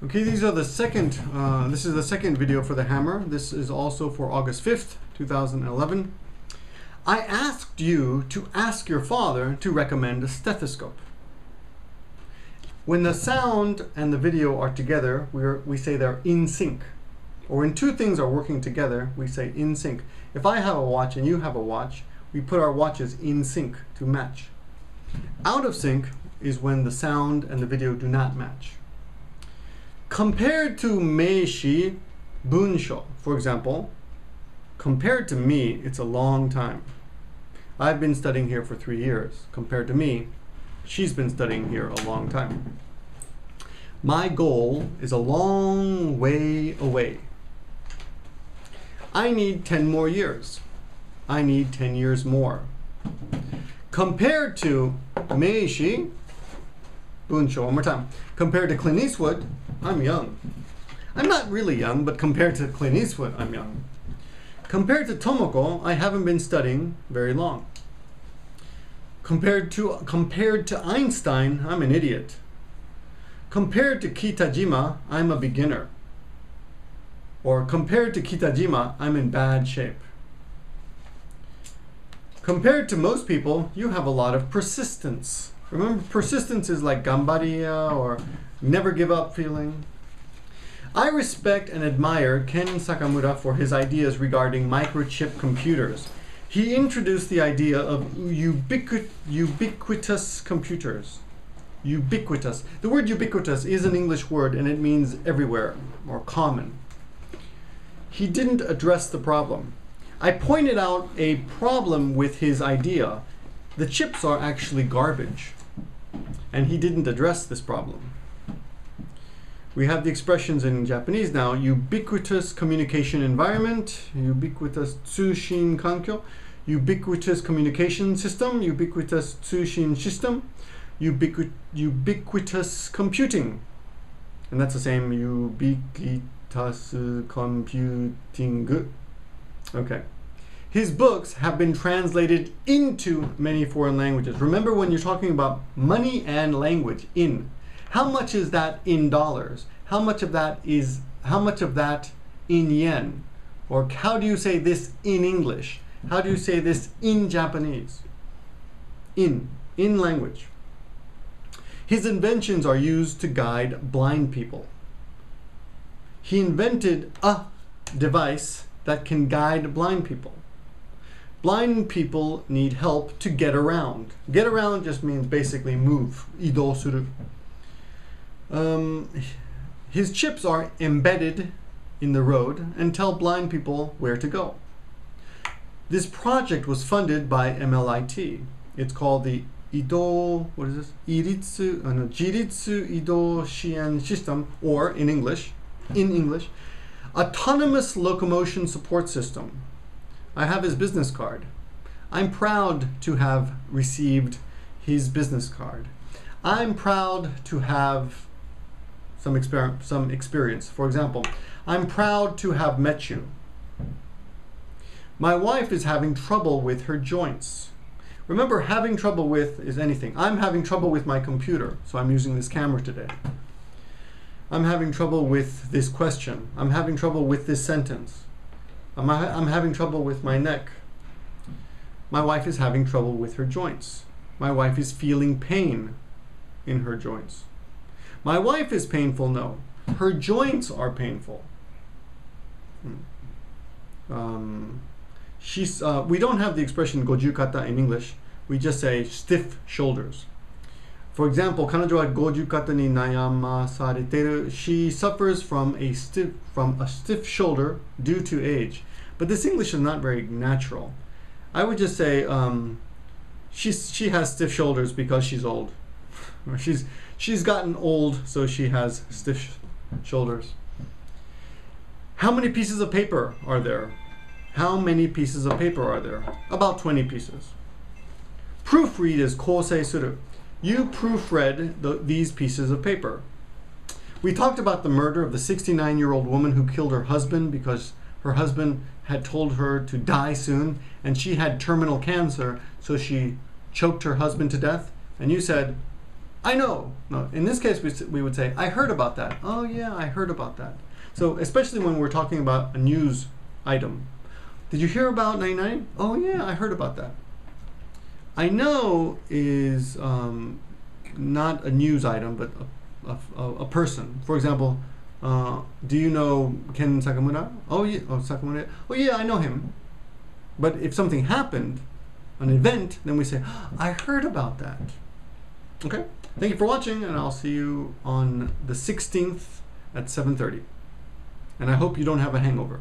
Okay, these are the second, this is the second video for the hammer. This is also for August 5th, 2011. I asked you to ask your father to recommend a stethoscope. When the sound and the video are together, we say they're in sync. Or when two things are working together, we say in sync. If I have a watch and you have a watch, we put our watches in sync to match. Out of sync is when the sound and the video do not match. Compared to meishi, bunsho, for example, compared to me, it's a long time. I've been studying here for 3 years. Compared to me, she's been studying here a long time. My goal is a long way away. I need 10 more years. I need 10 years more. Compared to meishi, bunsho, one more time. Compared to Clint Eastwood, I'm young. I'm not really young, but compared to Clint Eastwood, I'm young. Compared to Tomoko, I haven't been studying very long. Compared to Einstein, I'm an idiot. Compared to Kitajima, I'm a beginner. Or compared to Kitajima, I'm in bad shape. Compared to most people, you have a lot of persistence. Remember, persistence is like gambariya or never give up feeling. I respect and admire Ken Sakamura for his ideas regarding microchip computers. He introduced the idea of ubiquitous computers. Ubiquitous. The word ubiquitous is an English word and it means everywhere or common. He didn't address the problem. I pointed out a problem with his idea. The chips are actually garbage. And he didn't address this problem. We have the expressions in Japanese now: ubiquitous communication environment, ubiquitous tsushin kankyo, ubiquitous communication system, ubiquitous tsushin system, ubiquitous computing. And that's the same, ubiquitous computing. Okay. His books have been translated into many foreign languages. Remember, when you're talking about money and language, how much is that in dollars? How much of that in yen? Or how do you say this in English? How do you say this in Japanese? In language. His inventions are used to guide blind people. He invented a device that can guide blind people. Blind people need help to get around. Get around just means basically move. Idou suru. His chips are embedded in the road and tell blind people where to go. This project was funded by MLIT. It's called the Jiritsu Idou Shien System, or in English, Autonomous Locomotion Support System. I have his business card. I'm proud to have received his business card. I'm proud to have some experience. For example, I'm proud to have met you. My wife is having trouble with her joints. Remember, having trouble with is anything. I'm having trouble with my computer, so I'm using this camera today. I'm having trouble with this question. I'm having trouble with this sentence. I'm having trouble with my neck. My wife is having trouble with her joints. My wife is feeling pain in her joints. My wife is painful, no. Her joints are painful. We don't have the expression gojukata in English. We just say stiff shoulders. For example, 彼女は50肩に悩まされている. She suffers from a stiff shoulder due to age. But this English is not very natural. I would just say she has stiff shoulders because she's old. She's gotten old, so she has stiff shoulders. How many pieces of paper are there? How many pieces of paper are there? About 20 pieces. Proofread is kōsei suru. You proofread these pieces of paper. We talked about the murder of the 69-year-old woman who killed her husband because her husband had told her to die soon, and she had terminal cancer, so she choked her husband to death. And you said, I know. No, in this case, we would say, I heard about that. Oh, yeah, I heard about that. So, especially when we're talking about a news item. Did you hear about 99? Oh, yeah, I heard about that. I know is not a news item, but a person. For example, do you know Ken Sakamura? Oh, yeah. Oh, Sakamura. Oh, yeah, I know him. But if something happened, an event, then we say, I heard about that. Okay? Thank you for watching, and I'll see you on the 16th at 7:30. And I hope you don't have a hangover.